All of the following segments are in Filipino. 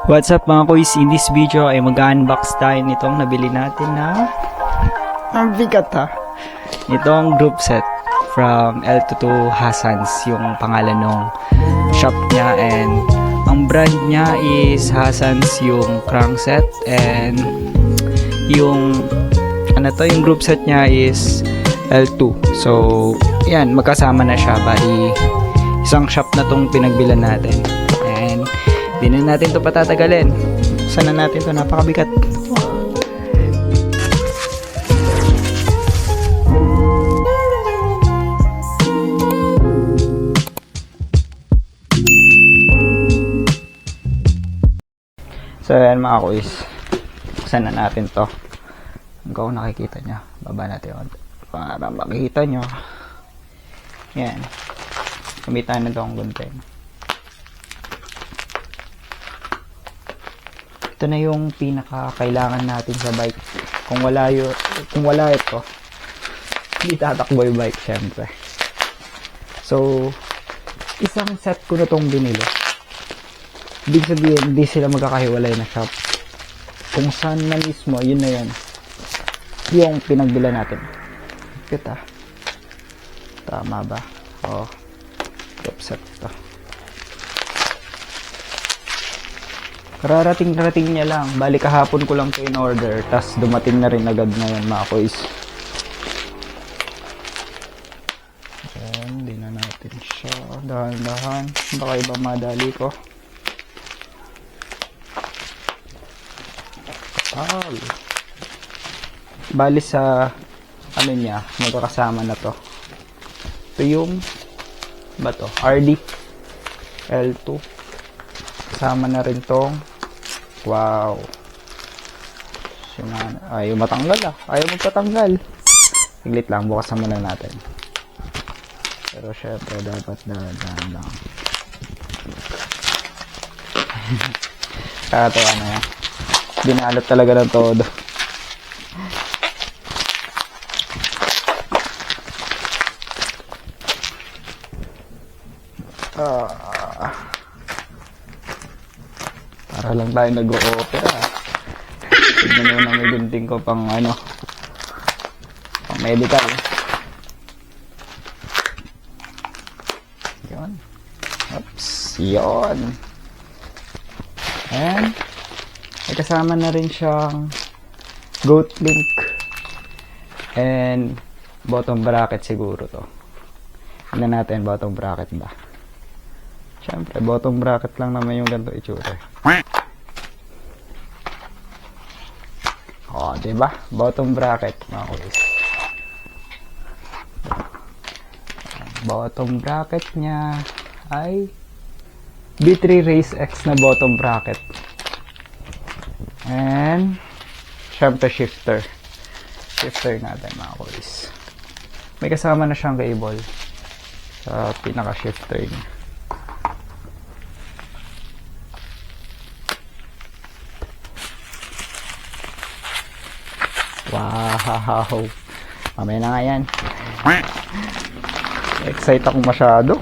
What's up mga kuys, in this video ay mag-unbox tayo nitong nabili natin na ang bigat ha. Itong group set from L22 Hassans, yung pangalan ng shop niya, and ang brand niya is Hassans yung crankset, and yung yung group set niya is L2. So yan, magkasama na siya, bali isang shop na tong pinagbilan natin. And di na natin to patatagalin. Sana natin to, napakabigat. So yan mga kuis, buksan na natin to. Hanggang nakikita nyo, baba natin yun para makikita nyo. Yan, gamitan na itong gunting. Ito na yung pinaka-kailangan natin sa bike. Kung wala ito, hindi tatakbo yung bike syempre. So, isang set ko na itong binili. Ibig sabihin, hindi sila magkakahiwalay na shop. Kung saan na mismo, yun na yun. Yung pinagbila natin. Kita. Tama ba? Oo. Group set ito. Kararating niya lang. Bali kahapon ko lang ito in order. Tas dumating na rin agad ngayon mga kuys. Ayan, di na natin siya. Dahan-dahan. Baka iba madali ko. Bali sa niya, magkakasama na to. Ito yung RD L2. Kasama na rin tong wow. Ayaw matanggal ah. Ayaw magpatanggal. Saglit lang, bukasan muna natin. Pero syempre dapat dahan lang. Kakatawa na yan. Dinalot talaga ng todo. Para lang tayo nag-o-opera. Tignan mo na may gunting ko pang pang medical. Yun. Oops. Yun. And may kasama na rin siyang goat link and bottom bracket siguro to. Tignan natin, bottom bracket ba? Siyempre, bottom bracket lang naman yung ganito itsura. O, diba? Bottom bracket, mga kulis. Bottom bracket niya ay B3 Race X na bottom bracket. And siyempre shifter. Shifter natin, mga kulis. May kasama na siyang cable sa pinaka-shifter niya. Wow! Mamaya na nga yan. Excite ako masyado.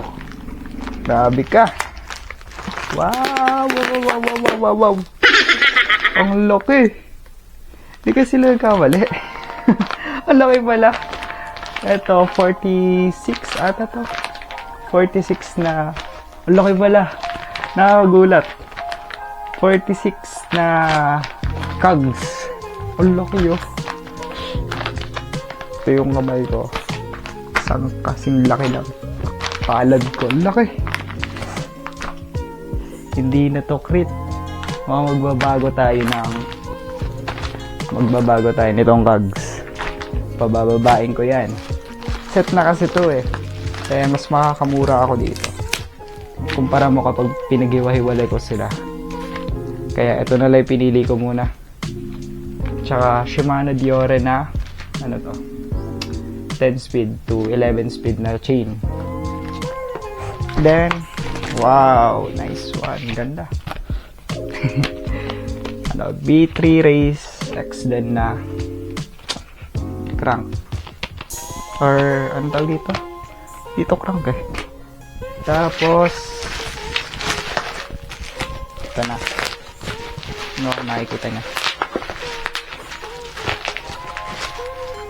Grabe ka. Wow! Wow! Ang laki. Hindi kasi sila nagkamali. Ang laki pala. Ito, 46 ata to. 46 na. Ang laki pala. Nakakagulat. 46 na cogs. Ang laki yun. Ito yung kamay ko. Isang kasing laki lang. Palad ko. Laki. Hindi na to crit. Magbabago tayo nitong cogs. Pabababain ko yan. Set na kasi to eh. Kaya mas makakamura ako dito. Kumpara mo kapag pinaghiwa-hiwalay ko sila. Kaya ito na lang pinili ko muna. Tsaka Shimano Diore na 10 speed to 11 speed na chain. Then wow, nice one, ganda. B3 Race X din na crank, or ano tawag dito crank eh. Tapos ito na, Ano nakikita niya?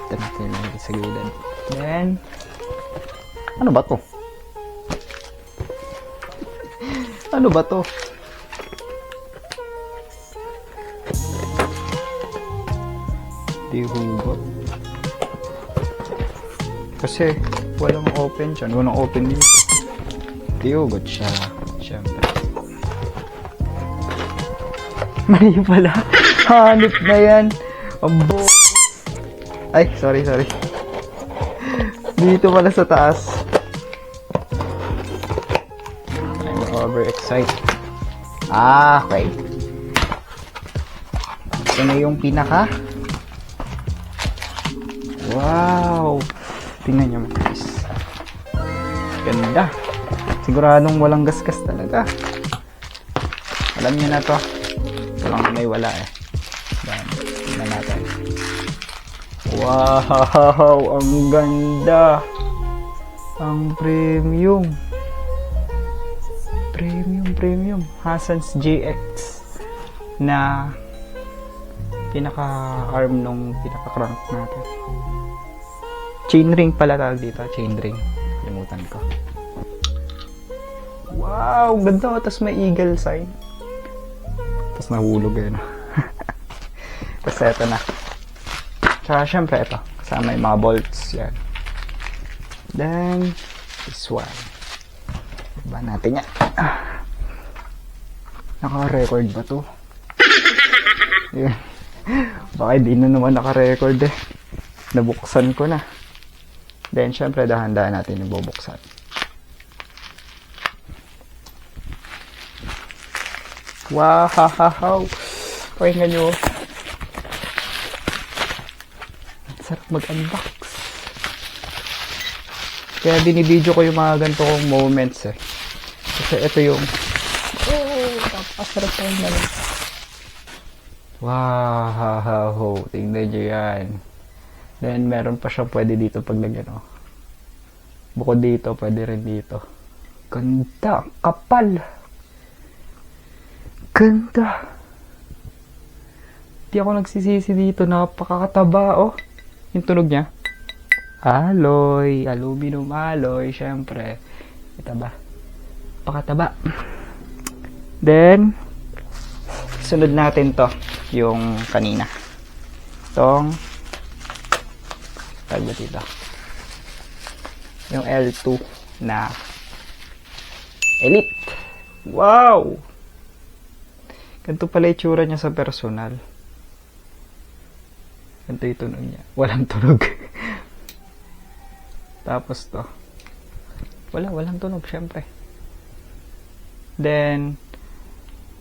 Ito natin lagi sa gilid. Then, ano ba to? Ano ba to? Di hugot. Kasi, walang open dyan. Walang open dito. Di hugot siya. Siyempre. Mali pala. Hanip na yan. Abo. Ay, sorry. Dito pala sa taas. I'm overexcited. Okay. Ito na yung pinaka. Wow. Tingnan nyo guys. Ganda. Siguradong walang gasgas talaga. Alam nyo na to. Walang may wala eh. Yan. Tingnan natin. Wow! Ang ganda! Ang premium. Premium. Hassans JX na pinaka-arm nung pinaka-crank natin. Chainring pala tawag dito. Chainring. Kalimutan ko. Wow! Ganda. Tapos may eagle sign. Tapos nahulog yun. Tapos eto na. Tsaka syempre ito. Kasama yung mga bolts. Yan. Then, this one. Ba natin yan. Naka-record ba to? Yan. Baka di na naman naka-record eh. Nabuksan ko na. Then, syempre, dahan-dahan natin yung bubuksan. Wow! Pakinggan nyo. Sarap mag-unbox. Kaya binibideo ko yung mga ganito kong moments eh. Kasi ito yung napakasarap tayong nalang. Wow! Tingnan nyo yan. Then, meron pa siya pwede dito paglagyan, oh. Bukod dito, pwede rin dito. Ganda! Kapal! Ganda! Di ako nagsisisi dito. Napakakataba, oh. Yung tunog niya. Alloy. Aluminum alloy. Syempre. Ito ba? Pakataba. Then, sunod natin to. Yung kanina. Itong tag ba dito? Yung L2 na Elite. Wow! Ganito pala itsura niya sa personal. Ganito yung tunog niya. Walang tunog. Tapos to. Walang tunog, syempre. Then,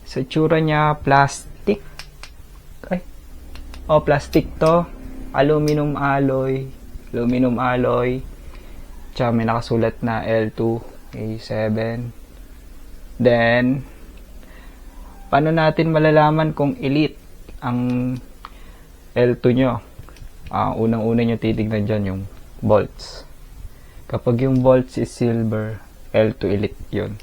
sa itsura niya, plastic. Ay. Oh, plastic to. Aluminum alloy. Tsaka may nakasulat na L2, A7. Then, paano natin malalaman kung elite ang L2 nyo? Unang-una nyo titignan dyan yung bolts. Kapag yung bolts is silver, L2 elite yun.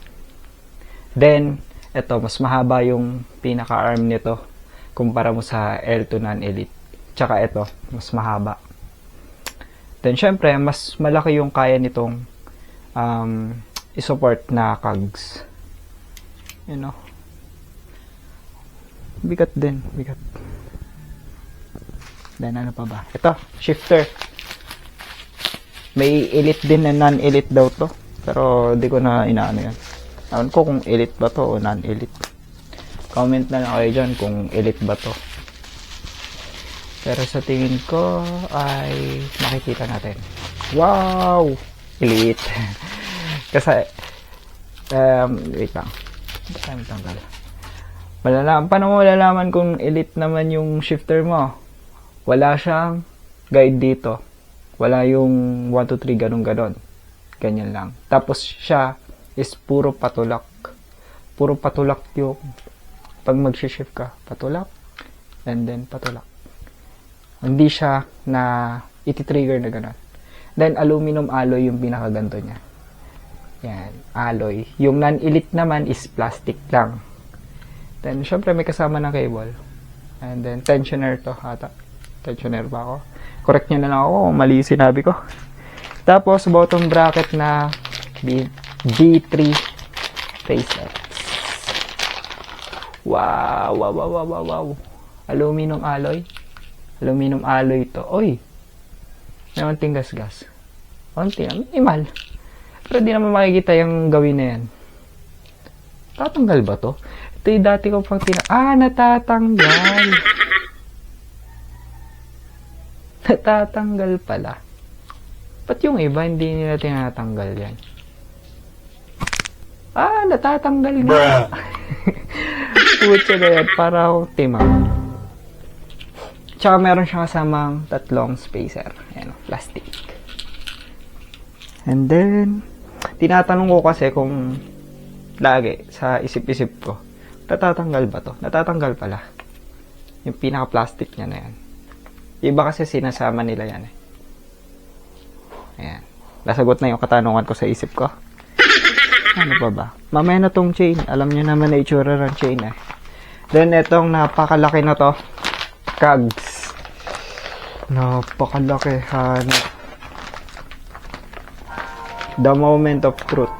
Then, eto, mas mahaba yung pinaka-arm nito kumpara mo sa L2 non-elite. Tsaka ito, mas mahaba. Then, syempre, mas malaki yung kaya nitong isupport na cogs. You know. Bigat din. Then, ano pa ba? Ito, shifter. May elite din na non-elite daw to. Pero, di ko na inaano yan. Alam ko kung elite ba to o non-elite. Comment na lang kayo dyan kung elite ba to. Pero sa tingin ko ay makikita natin. Wow! Elite. Kasi, wait lang. Paano mo malalaman kung elite naman yung shifter mo? Wala siyang guide dito. Wala yung 1, 2, 3, ganun. Ganyan lang. Tapos siya is puro patulak. Puro patulak yung pag mag-shift ka. Patulak. And then patulak. Hindi siya na iti-trigger na gano'n. Then, aluminum alloy yung pinakaganto niya. Yan, alloy. Yung non-elite naman is plastic lang. Then, syempre, may kasama ng cable. And then, tensioner to, ata. Tensioner ba ako? Correct nyo na lang ako kung mali yung sinabi ko. Tapos, bottom bracket na B3 facelets. Wow, wow, wow, wow, wow, wow. Aluminum alloy. Aluminum alloy to. Oy! May onting gas-gas. Onti na, minimal. Pero di naman makikita yung gawin na yan. Tatanggal ba to? Ito yung dati ko pang natatanggal. Natatanggal pala. Ba't yung iba hindi nila tinatanggal yan? Natatanggal nga. Putya na yan. Para akong timang. Tsaka meron siya kasamang tatlong spacer. Ayan, plastic. And then, tinatanong ko kasi kung lagi sa isip-isip ko, natatanggal ba to? Natatanggal pala. Yung pinaka-plastic niya na yan. Iba kasi sinasama nila yan eh. Ayan. Nasagot na yung katanungan ko sa isip ko. Ano pa ba? Mamaya na tong chain. Alam nyo naman na itsura ng chain eh. Then, etong napakalaki na to. Cogs. Napakalakihan. The moment of truth.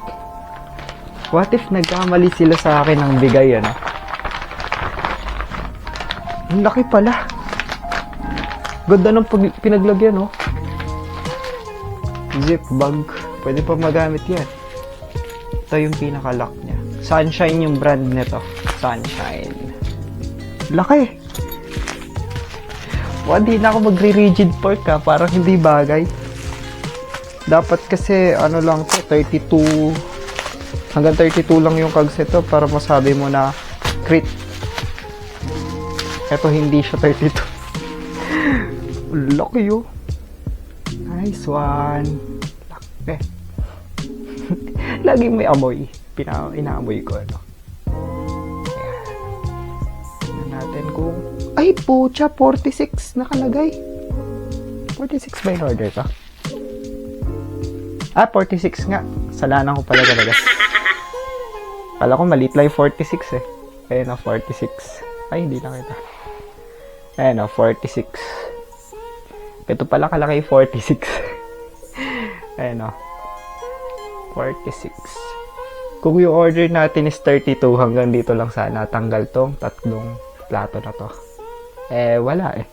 What if nagkamali sila sa akin ng bigay, ano? Ang laki pala. Ganda ng pinaglagyan, no? Zip bag. Pwede pa magamit yan. Ito yung pinaka-lock niya. Sunshine yung brand nito. Sunshine. Laki. Di na ako magre-rigid fork parang hindi bagay. Dapat kasi ano lang to, 32 hanggang 32 lang yung cogs ito para masabi mo na crit. Ito hindi siya 32. Laki yun. Nice one. Laki. Laging may amoy. Inaamoy ko ano. Ayan. Tignan natin kung ay, pucha, 46 nakalagay. 46 ba in order ka? 46 nga. Salanan ko pala talaga. Kala ko maliit lang yung 46 eh. Ayun na, 46. Ay, hindi na kita. Ayun na, 46. Ito pala kalaki 46. Ayun na. 46. Kung yung order natin is 32, hanggang dito lang sana. Tanggal tong tatlong plato na to. Wala eh.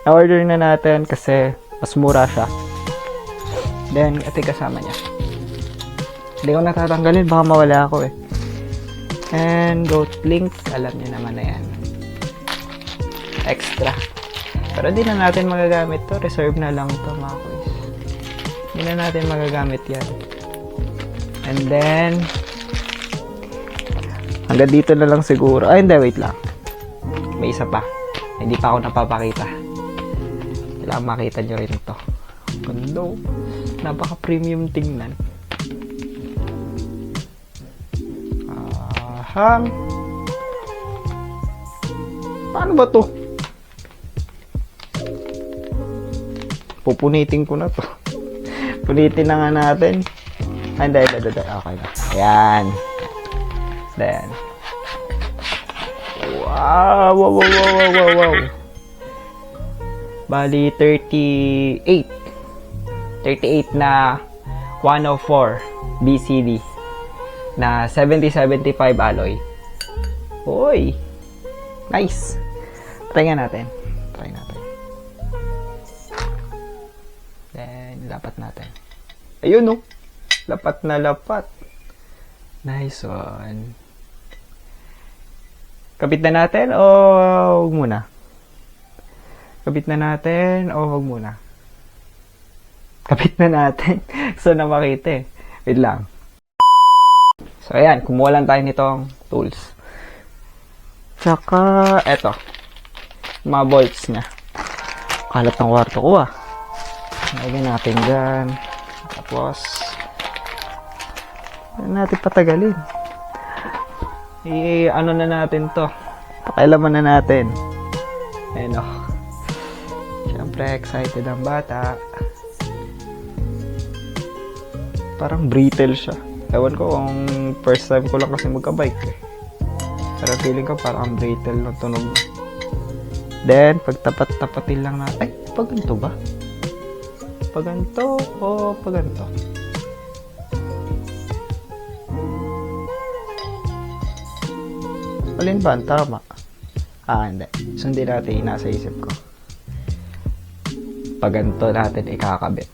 Na-order na natin kasi mas mura siya. Then, ito yung kasama niya. Hindi ko natatanggalin, baka mawala ako eh. And, goat link, alam niyo naman na yan. Extra. Pero di na natin magagamit to. Reserve na lang to, mga kuys. Di na natin magagamit yan. And then, hanggang dito na lang siguro. Ay, hindi, wait lang. May isa pa. Hindi pa ako napapakita. Kailangan makita nyo rin ito. Ganda. Napaka-premium tingnan. Paano ba to? Pupunitin ko na to. Punitin na nga natin. Hindi. Okay na. Ayan. Then. Wow. Bali, 38 na 104 BCD na 70-75 alloy. Uy! Nice! Try natin. Then, lapat natin. Ayun, no? Lapat na lapat. Nice one. Kapit na natin o huwag muna? Kapit na natin o huwag muna? Kapit na natin. So, na makita eh. Wait lang. So, ayan. Kumuha lang tayo nitong tools. Tsaka, eto. Mga bolts niya. Kalat ng kwarto ko ah. Lagyan natin dyan. Tapos, natin patagalin. Ano na natin to. Pakailaman na natin. Ayun o. Siyempre, excited ang bata. Parang brittle siya. Ewan ko kung first time ko lang kasi magka-bike eh. Pero feeling ko parang brittle ng tunog mo. Then, pagtapat-tapatin lang natin. Ay, paganto ba? Paganto o paganto? Alin ba ang tama? Hindi. Sundin natin yung nasa isip ko. Paganto natin ikakabit.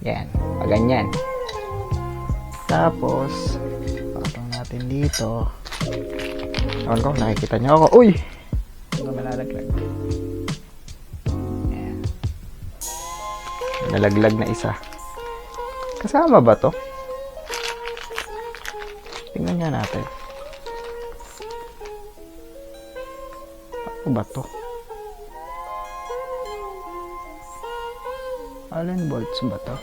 Yan. Paganyan. Tapos, patong natin dito. Ewan ko, nakikita niyo ako. Uy! Hindi malalaglag. Yan. Nalaglag na isa. Kasama ba to? Tingnan nga natin. Ano ba to? Allen bolts ba to?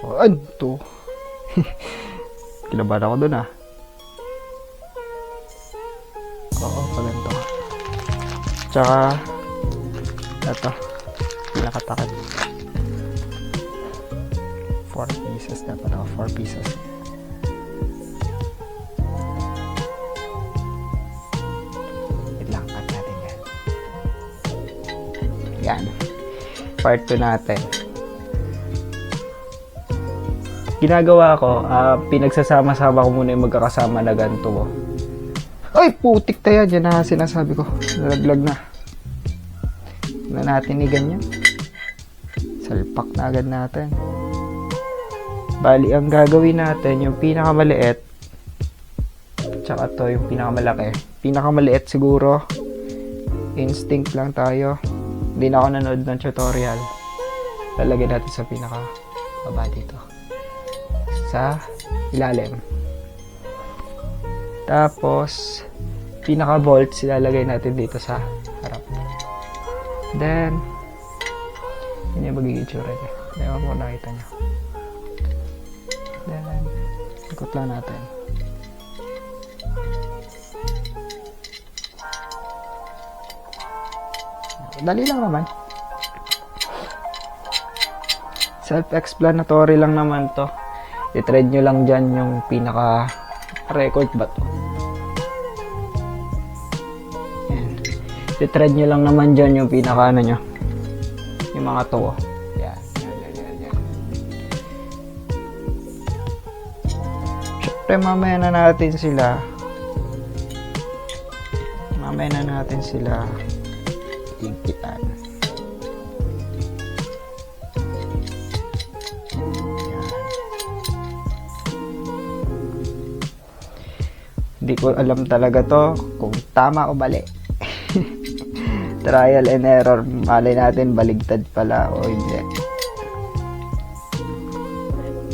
Oh, ano to? Kinabahan ako dun ah. Oo, paganto. Tsaka, ito, pinakatakad. 4 pieces dapat ako, 4 pieces. Wait lang, cut natin yan. Yan. Part 2 natin. Ginagawa ko, pinagsasama-sama ko muna yung magkakasama na ganito ko. Ay, putik tayo. Diyan na sinasabi ko. Nalaglag na. Na natin ni ganyan. Salpak na agad natin. Bali, ang gagawin natin, yung pinakamaliit, tsaka to, yung pinakamalaki. Pinakamaliit siguro, instinct lang tayo. Hindi na ako nanood ng tutorial. Lalagyan natin sa pinaka-baba dito. Sa ilalim. Tapos, pinaka-bolts ilalagay natin dito sa harap. Then, yun yung magiging tsura niya. Ewan ko nakita niya. Then, ikot lang natin. Dali lang naman. Self-explanatory lang naman to. I-thread nyo lang dyan yung pinaka-record ba to. Yan. I-thread nyo lang naman dyan yung pinaka-ano nyo. Yung mga to. Yan. Siyempre, mamaya na natin sila higpitan. Hindi ko alam talaga to kung tama o mali. Trial and error. Malay natin baligtad pala o hindi.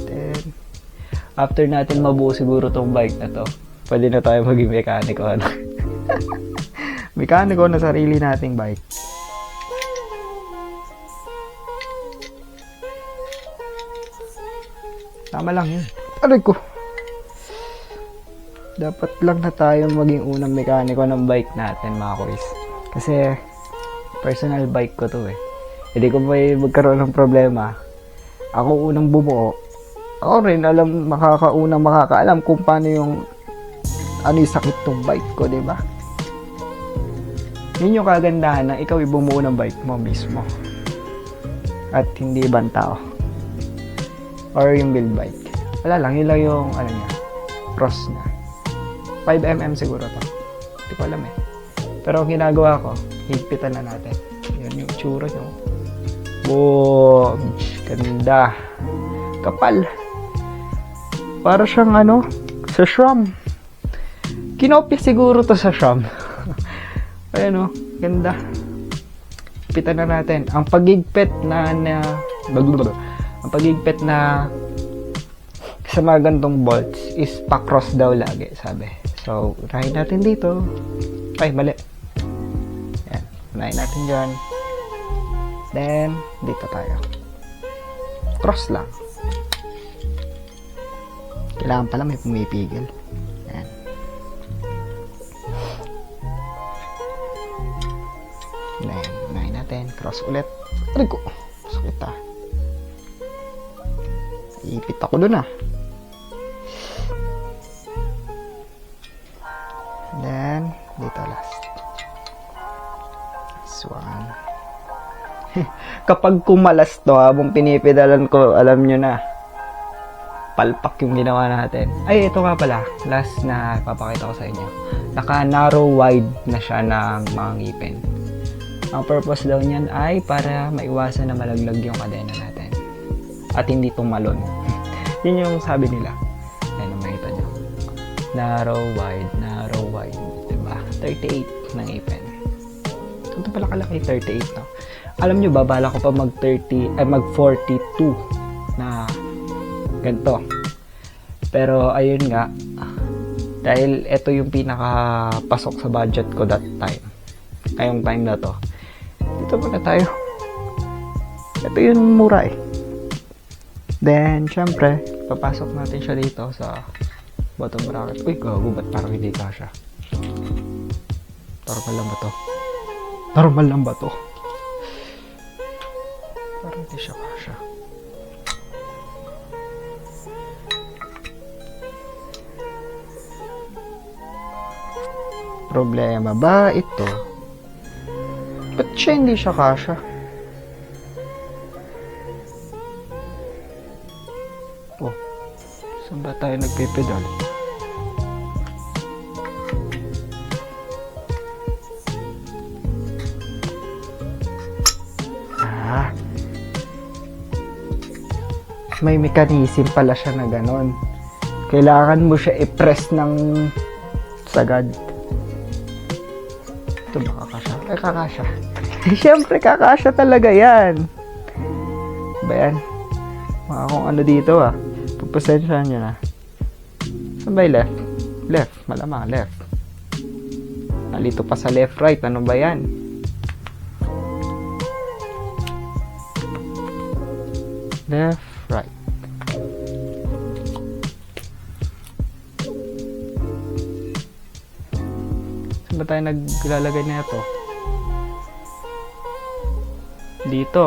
Then, after natin mabuo siguro tong bike na to, pwede na tayo maging mekaniko. Ano? Mekaniko na sarili nating bike. Tama lang yun. Aray ko! Dapat lang na tayo maging unang mekaniko ng bike natin, mga kuys. Kasi, personal bike ko to eh. Hindi ko may magkaroon ng problema. Ako unang bumuo. Ako rin makakaalam kung paano yung ano yung sakit tong bike ko, diba? Yun yung kagandahan na ikaw yung bumuo ng bike mo mismo. At hindi ibang tao. Or yung build bike. Wala lang, yun lang yung ano niya, cross niya. 5mm siguro to. Hindi ko alam eh. Pero ang ginagawa ko, higpitan na natin. Yun yung tsura nyo. Boom! Ganda. Kapal. Para siyang ano, sa SRAM. Kinopya siguro to sa SRAM. Ayan o, ganda. Higpitan na natin. Ang pagigpit na sa mga gantong bolts is pa-cross daw lagi, sabi. So, unahin natin dito. Ay, mali. Yan. Unahin natin dyan. Then, dito tayo. Cross lang. Kailangan pala may pumipigil. Yan. Then, unahin natin. Cross ulit. Aray ko. Sakit ah. Iipit ako dun ah. Dito last. This one. Kapag kumalas to, habang pinipedalan ko, alam nyo na, palpak yung ginawa natin. Ay, ito nga pala. Last na papakita ko sa inyo. Naka-narrow wide na siya ng mga ngipin. Ang purpose daw niyan ay para maiwasan na malaglag yung kadena natin. At hindi tumalon. Yun yung sabi nila. Ayan, makita nyo. Narrow, wide. Diba? 38 ng ngipin. Ito pala kalaki, 38 no? Alam nyo ba, bala ko pa mag-42 na ganito. Pero, ayun nga, dahil ito yung pinakapasok sa budget ko that time. Ngayong time na to. Dito muna tayo. Ito yung mura eh. Then, syempre, papasok natin siya dito sa bottom bracket. Uy, gago, ba't parang hindi kasha? Normal lang ba to? Normal lang ba to? Parang hindi siya kasha. Problema ba ito? Ba't siya hindi siya kasha? Oh, saan ba tayo nagpipedal? May mechanism pala siya na ganon. Kailangan mo siya i-press ng sagad. Ito ba kakasya? Ay, kakasya. Siyempre, kakasya talaga yan. Ba yan? Mga kung ano dito Pagpasensyahan nyo na. Saan ba yung left? Left. Malamang left. Nalito pa sa left, right. Ano ba yan? Left, right. Saan ba tayo naglalagay na ito? Dito.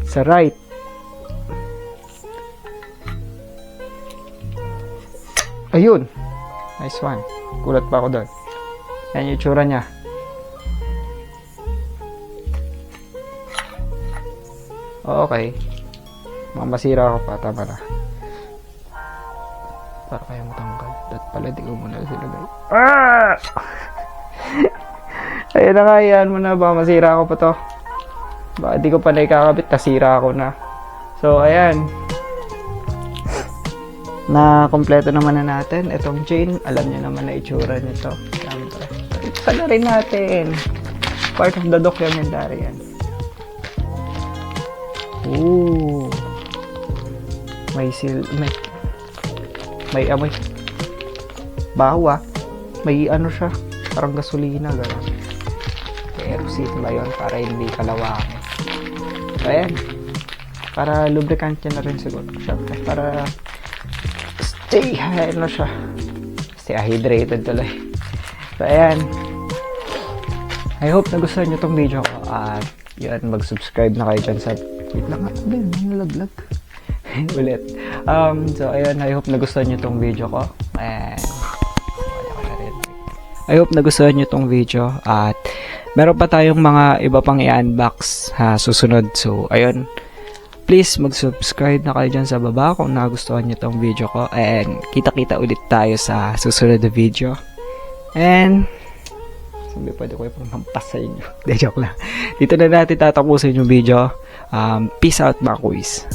Sa right. Ayun. Nice one. Kulat pa ako doon. Yan yung itsura niya. Okay. Masira ako pa. Tama na. Para kaya matanggal. Dat pala, di ko muna silagay. Ah! Ayun na nga, yan mo na. Baka masira ako pa to. Baka di ko pa naikakabit. Nasira ako na. So, ayan. Na kompleto naman na natin. Itong chain, alam niyo naman na itsura nito. Siyempre. Ito na rin natin. Part of the documentary yan. Ooh. May amoy. Bawa. May ano siya. Parang gasolina. Gano'n. Kerosene ba yun? Para hindi kalawakan. So, ayan. Para lubricant niya na rin siguro. Siyempre. Para stay ano siya. Stay hydrated tuloy. So, ayan. I hope nagustuhan nyo tong video ko. At yun, mag-subscribe na kayo dyan sa... Wait lang nga. Ano nalaglag? Ulit. So, ayun. I hope nagustuhan nyo tong video ko. And... I hope nagustuhan nyo tong video. At meron pa tayong mga iba pang i-unbox susunod. So, ayun. Please mag-subscribe na kayo dyan sa baba kung nagustuhan nyo tong video ko. And kita-kita ulit tayo sa susunod na video. And sabi, pwede ko yung hampas sa inyo. De, joke lang. Dito na natin tatapusin yung video. Peace out mga quiz.